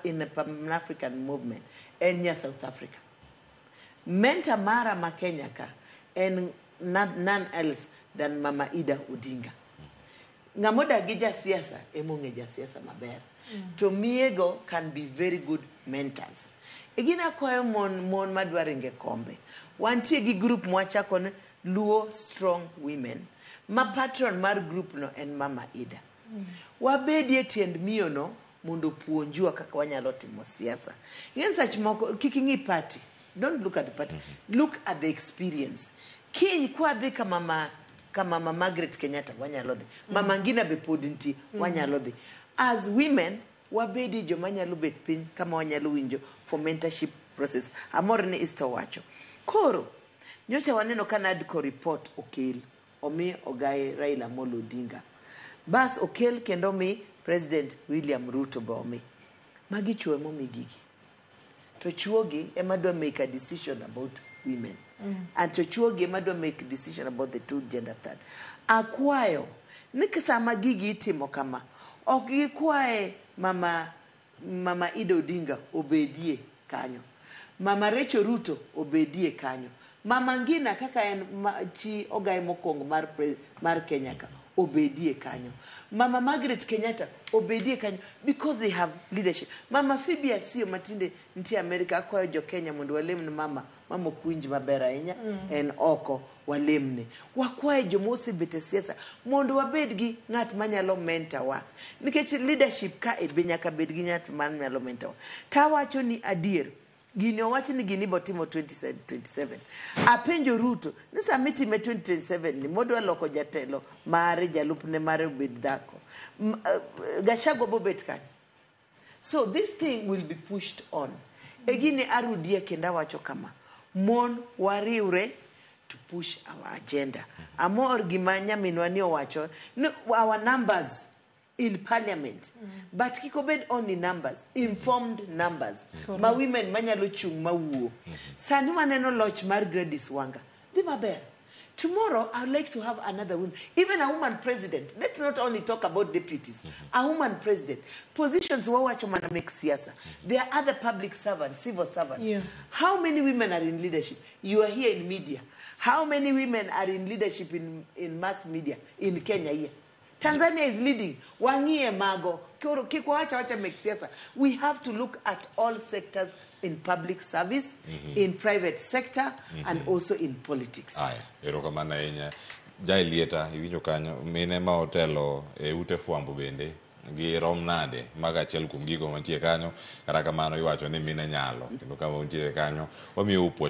in the Pan-African movement in South Africa. Mentor Mara Makenyaka and none else than Mama Ida Odinga. Ngamoda gija siasa, emunge jasiasa maber. To miego can be very good mentors. Egina kwa mon madwarenge kombe. Wantie gi group mwacha kon Luo Strong Women. Ma patron mar group no en Mama Ida. Wabedie tiend miyo no mondo puonjua kaka wanyalo timo siasa. Yen such moko kicking party. Don't look at the party. Look at the experience. Kiny kwa dhi kama Mama Margaret Kenyatta wanyalo dhi. Mama ngina be podinti wanyalo dhi. As women, wabedi jo manyalo bet piny kama wanyalo winjo for mentorship process. Amor ni isto wacho. Koro, nyocha waneno kanadko report okel. Omi ogaye Raila Amolo Odinga. Bas okel kendo mi President William Ruto ba omi. Magi chuo momi gigi. To chuogi ema do make a decision about women. And to chuogi ema do make a decision about the two gender third. Akwayo, nikisama gigi itimo kama. Okikwae Mama Ida Odinga obedie kanyo. Mama Rachel Ruto obedie kanyo. Mama ngina kaka en chi ogaye mokongo mar Kenyaka obedie kanyo. Mama Margaret Kenyatta obedie kanyo because they have leadership. Mama Phoebe Asio Matinde nti America akwayo jo Kenya mondo walemne mama kwinji maber ahinya en oko walemne. Wakwaye jo mose bete siasa mondo wabed gi ng'at manyalo mentor wa. Nikech leadership ka e be nyaka bed gi ng'at manyalo mentor. Ka wacho ni adier gini owachi ni gini botimo 2027. Apenjo Ruto, nisa miti me 2027 ni modwa loko jatelo mare jalupne mare obed dhako. Gashago bobet kan. So this thing will be pushed on. Egini arudie kenda wacho kama. Mon wariure to push our agenda. Amor gimanya minwani owacho. No, our numbers in parliament. But kikobed only numbers, informed numbers. Ma women manyalo chung mawuo. Sani maneno loch mar Gladys Wanga. Di maber. Tomorrow, I would like to have another woman. Even a woman president. Let's not only talk about deputies. A woman president. Positions wawachomana make siasa. There are other public servants, civil servants. Yeah. How many women are in leadership? You are here in media. How many women are in leadership in mass media in Kenya here? Tanzania is leading. Wangie mago. Wacha make siasa. We have to look at all sectors in public service, in private sector, and also in politics. Aya, erokamana inya. Jai lieta, iwinjo kanyo, mine ma otelo ute fuambo bende, gi rom nade, maga achiel kuom gigo mantie kanyo, kata kamano iwacho ni mine nyalo, kendo kama untie kanyo, wamiyo upuoch